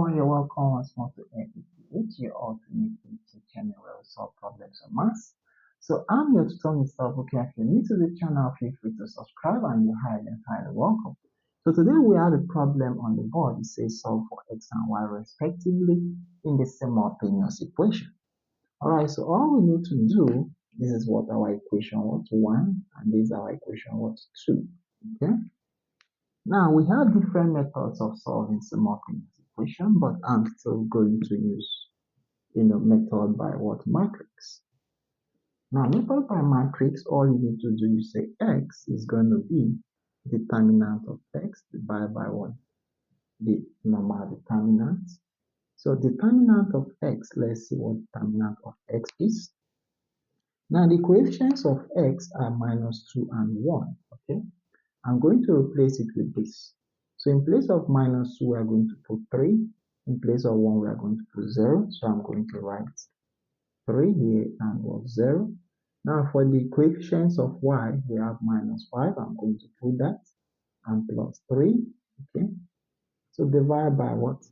everyone, you're welcome once more to MEPH, your ultimate YouTube channel where we solve problems of maths. So I'm your tutor, Mr. Okay, if you're new to the channel, feel free to subscribe and you're highly welcome. So today we have a problem on the board. It says solve for x and y respectively in the simultaneous equation. Alright, so all we need to do, this is what our equation was 1 and this is our equation was 2. Okay. Now we have different methods of solving simultaneous equation, but I'm still going to use method by what matrix. Now method by matrix, all you need to do, you say x is going to be determinant of x divided by what? The normal determinant. So determinant of x, let's see what determinant of x is. Now the coefficients of x are -2 and 1, okay? I'm going to replace it with this. So in place of -2, we are going to put 3. In place of 1, we are going to put 0. So I'm going to write 3 here and what 0. Now for the coefficients of y, we have -5. I'm going to put that and plus 3. Okay. So divide by what?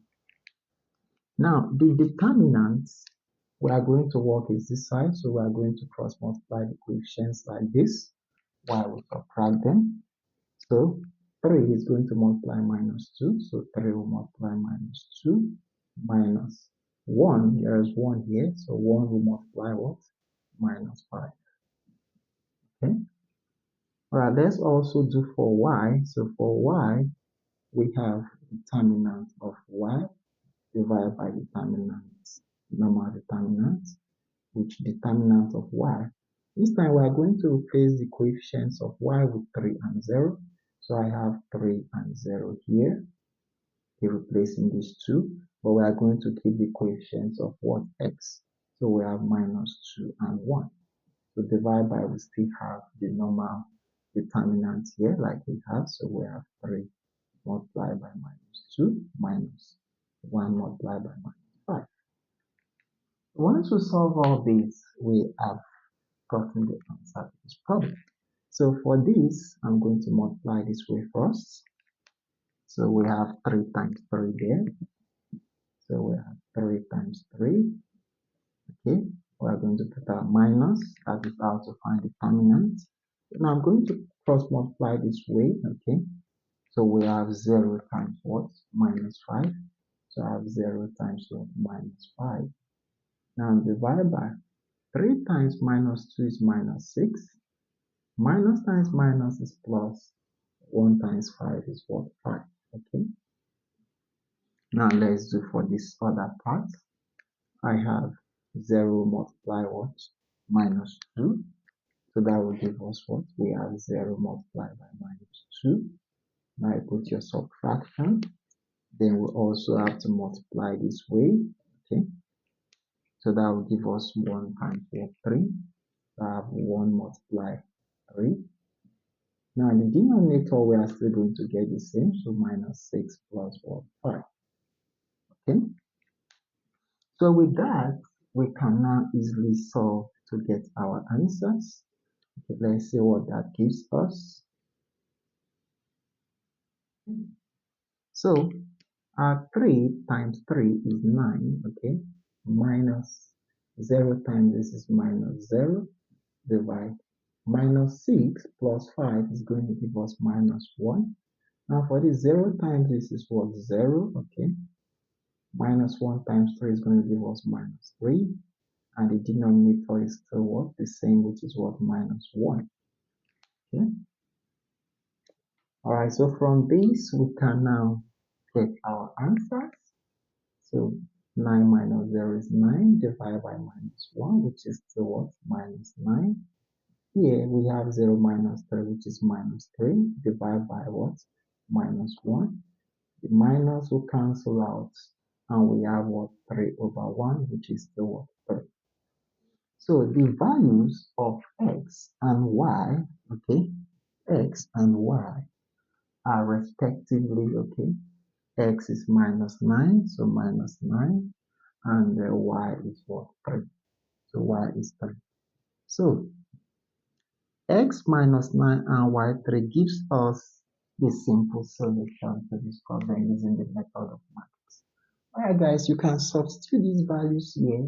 Now the determinants we are going to work is this side. So we are going to cross multiply the coefficients like this while we subtract them. So 3 is going to multiply -2, so 3 will multiply -2 minus 1, there is 1 here, so 1 will multiply what? -5. Okay. Alright, let's also do for y. So for y, we have determinant of y divided by determinant, normal determinant, which determinant of y. This time we are going to replace the coefficients of y with 3 and 0. So I have 3 and 0 here. We're replacing these two, but we are going to keep the coefficients of what? X. So we have -2 and 1. So divide by, we still have the normal determinant here like we have. So we have 3 multiplied by -2 minus 1 multiplied by -5. Once we solve all these, we have gotten the answer to this problem. So for this, I'm going to multiply this way first. So we have 3 times 3 there. So we have 3 times 3. Okay, we are going to put our minus, that is how to find determinant. Now I'm going to cross multiply this way. Okay, so we have 0 times what? -5. So I have 0 times what? -5. Now divide by 3 times -2 is -6. Minus times minus is plus. 1 times 5 is what? 5. Okay. Now let's do for this other part. I have 0 multiply what? -2. So that will give us what? We have 0 multiplied by -2. Now I put your subtraction. Then we also have to multiply this way. Okay. So that will give us 1 times 3. So I have 1 multiply 3. Now in the denominator, we are still going to get the same, so -6 plus 5. Okay. So with that, we can now easily solve to get our answers. Okay, let's see what that gives us. So our 3 times 3 is 9. Okay, minus 0 times this is -0. Divide. -6 plus 5 is going to give us -1. Now for this 0 times this is what? 0, okay. -1 times 3 is going to give us -3. And the denominator is still what? The same, which is what? -1. Okay. Alright, so from this we can now get our answers. So 9 minus 0 is 9 divided by -1, which is still what? -9. Here we have 0 minus 3, which is -3, divided by what? -1. The minus will cancel out, and we have what? 3 over 1, which is still what? 3. So the values of x and y, okay, x and y are respectively, okay, x is -9, so -9, and y is what? 3. So y is 3. So x minus 9 and y3 gives us the simple solution to this problem using the method of matrix. Alright guys, you can substitute these values here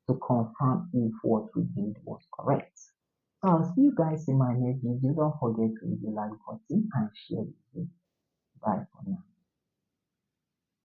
to confirm if what we did was correct. So I'll see you guys in my next video. Don't forget to hit the like button and share the video. Bye.